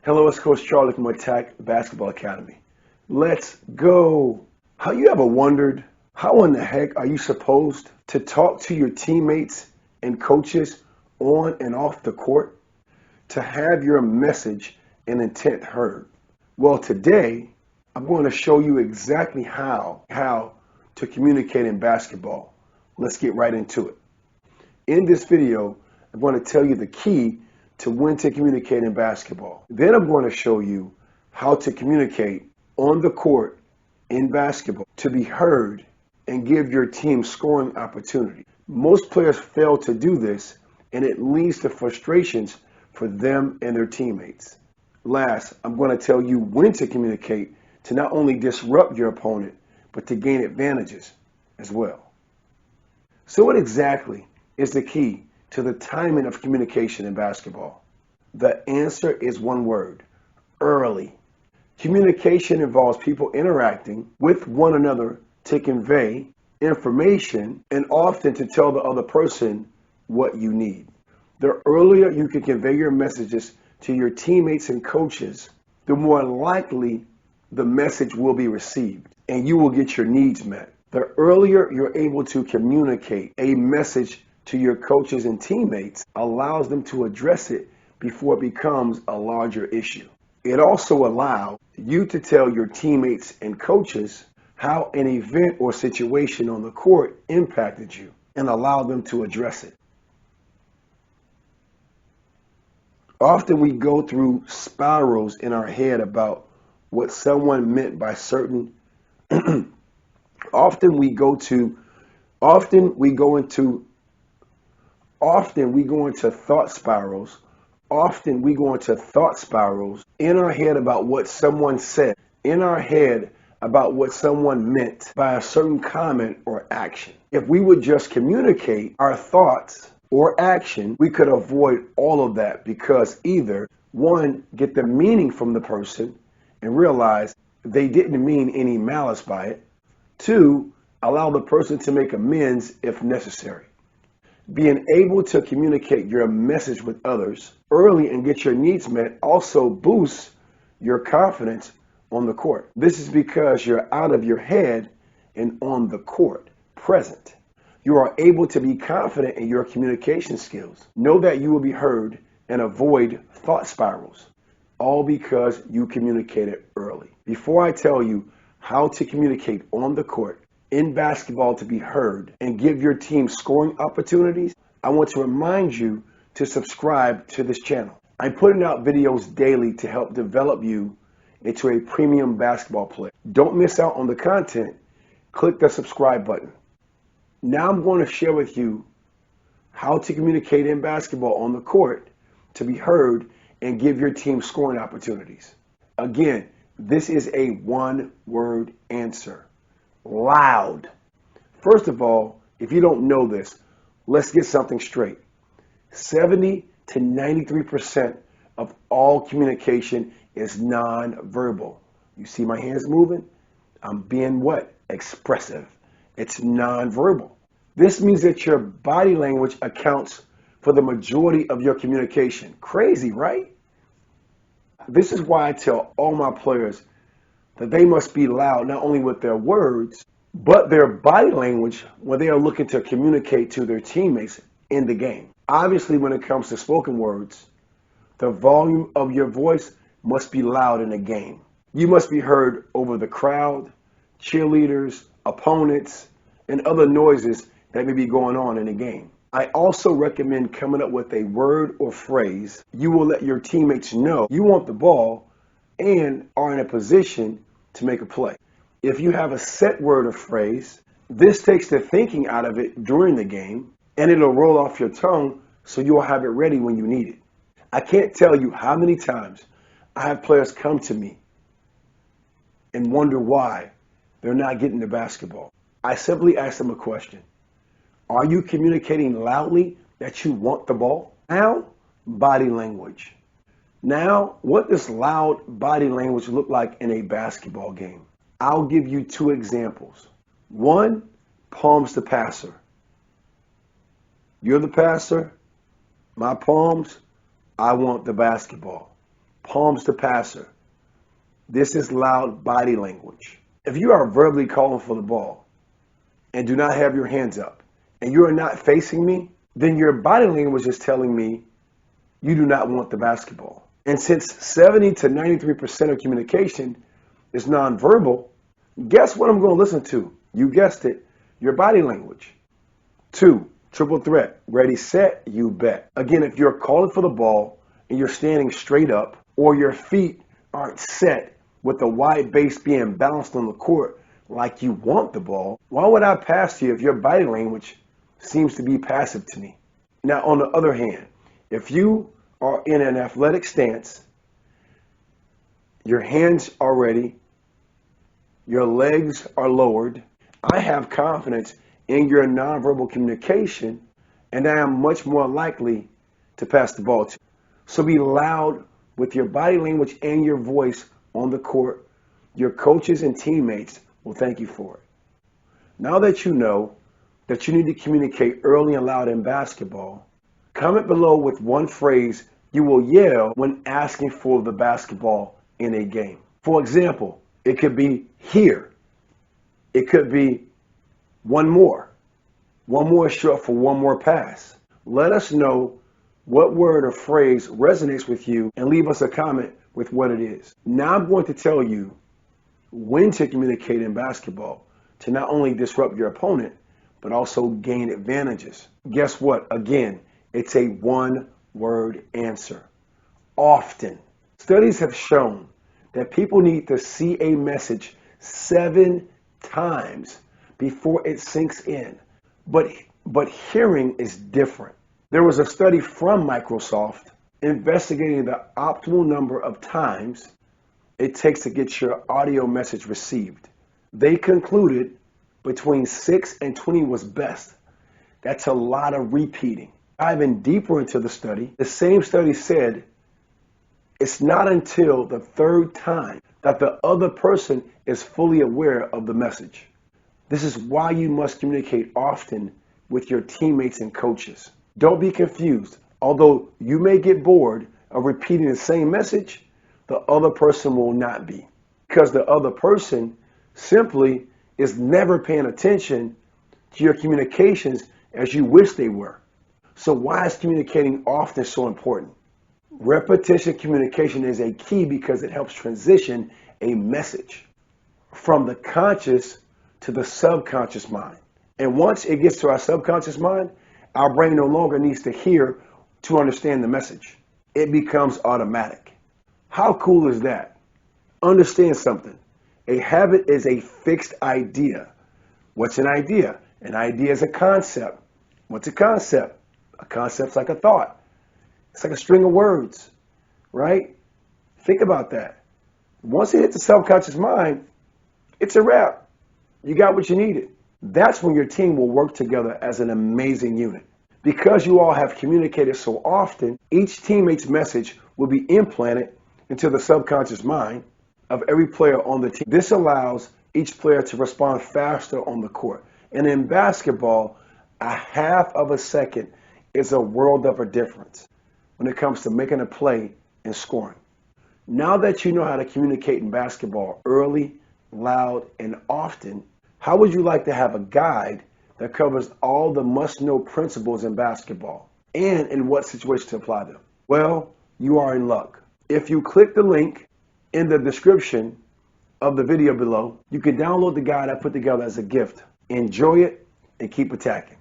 Hello, it's Coach Charlie from Attack Basketball Academy. Let's go. Have you ever wondered how in the heck are you supposed to talk to your teammates and coaches on and off the court to have your message and intent heard? Well, today I'm going to show you exactly how to communicate in basketball. Let's get right into it. In this video, I'm going to tell you the key to when to communicate in basketball. Then I'm going to show you how to communicate on the court in basketball to be heard and give your team scoring opportunity. Most players fail to do this, and it leads to frustrations for them and their teammates. Last, I'm going to tell you when to communicate to not only disrupt your opponent, but to gain advantages as well. So what exactly is the key to the timing of communication in basketball? The answer is one word: early. Communication involves people interacting with one another to convey information and often to tell the other person what you need. The earlier you can convey your messages to your teammates and coaches, the more likely the message will be received and you will get your needs met. The earlier you're able to communicate a message to your coaches and teammates allows them to address it before it becomes a larger issue. It also allows you to tell your teammates and coaches how an event or situation on the court impacted you and allow them to address it. Often we go through spirals in our head about what someone meant by certain Often we go into thought spirals. Often we go into thought spirals in our head about what someone said, in our head about what someone meant by a certain comment or action. If we would just communicate our thoughts or action, we could avoid all of that, because either one, get the meaning from the person and realize they didn't mean any malice by it. Two, allow the person to make amends if necessary. Being able to communicate your message with others early and get your needs met also boosts your confidence on the court. This is because you're out of your head and on the court, present. You are able to be confident in your communication skills. Know that you will be heard and avoid thought spirals, all because you communicated early. Before I tell you how to communicate on the court in basketball to be heard and give your team scoring opportunities, I want to remind you to subscribe to this channel. I'm putting out videos daily to help develop you into a premium basketball player. Don't miss out on the content. Click the subscribe button. Now I'm going to share with you how to communicate in basketball on the court to be heard and give your team scoring opportunities. Again, this is a one-word answer: loud. First of all, if you don't know this, let's get something straight. 70 to 93% of all communication is nonverbal. You see my hands moving? I'm being what? Expressive. It's nonverbal. This means that your body language accounts for the majority of your communication. Crazy, right? This is why I tell all my players that they must be loud not only with their words, but their body language when they are looking to communicate to their teammates in the game. Obviously, when it comes to spoken words, the volume of your voice must be loud in a game. You must be heard over the crowd, cheerleaders, opponents, and other noises that may be going on in a game. I also recommend coming up with a word or phrase you will let your teammates know you want the ball and are in a position to make a play. If you have a set word or phrase, this takes the thinking out of it during the game, and it'll roll off your tongue so you'll have it ready when you need it. I can't tell you how many times I have players come to me and wonder why they're not getting the basketball. I simply ask them a question: are you communicating loudly that you want the ball? Now, body language. Now, what does loud body language look like in a basketball game? I'll give you two examples. One, palms to passer. You're the passer, my palms, I want the basketball. palms to passer. This is loud body language. If you are verbally calling for the ball and do not have your hands up and you are not facing me, then your body language is telling me you do not want the basketball. And since 70 to 93% of communication is nonverbal, guess what I'm going to listen to? You guessed it, your body language. 2, triple threat. Ready, set, you bet. Again, if you're calling for the ball and you're standing straight up or your feet aren't set with the wide base being balanced on the court like you want the ball, why would I pass to you if your body language seems to be passive to me? Now, on the other hand, if you are in an athletic stance, your hands are ready, your legs are lowered, I have confidence in your nonverbal communication, and I am much more likely to pass the ball to you. So be loud with your body language and your voice on the court. Your coaches and teammates will thank you for it. Now that you know that you need to communicate early and loud in basketball, comment below with one phrase you will yell when asking for the basketball in a game. For example, it could be here. It could be one more. One more is short for one more pass. Let us know what word or phrase resonates with you and leave us a comment with what it is. Now I'm going to tell you when to communicate in basketball to not only disrupt your opponent, but also gain advantages. Guess what? Again, it's a one-word answer. Often. Studies have shown that people need to see a message 7 times before it sinks in. But hearing is different. There was a study from Microsoft investigating the optimal number of times it takes to get your audio message received. They concluded between 6 and 20 was best. That's a lot of repeating. Diving deeper into the study, the same study said it's not until the 3rd time that the other person is fully aware of the message. This is why you must communicate often with your teammates and coaches. Don't be confused. Although you may get bored of repeating the same message, the other person will not be. Because the other person simply is never paying attention to your communications as you wish they were. So why is communicating often so important? Repetition communication is a key because it helps transition a message from the conscious to the subconscious mind. And once it gets to our subconscious mind, our brain no longer needs to hear to understand the message. It becomes automatic. How cool is that? Understand something. A habit is a fixed idea. What's an idea? An idea is a concept. What's a concept? A concept's like a thought. It's like a string of words, right? Think about that. Once it hits the subconscious mind, it's a wrap. You got what you needed. That's when your team will work together as an amazing unit. Because you all have communicated so often, each teammate's message will be implanted into the subconscious mind of every player on the team. This allows each player to respond faster on the court. And in basketball, a half of a second is a world of a difference when it comes to making a play and scoring. Now that you know how to communicate in basketball early, loud, and often, how would you like to have a guide that covers all the must-know principles in basketball and in what situation to apply them? Well, you are in luck. If you click the link in the description of the video below, you can download the guide I put together as a gift. Enjoy it and keep attacking.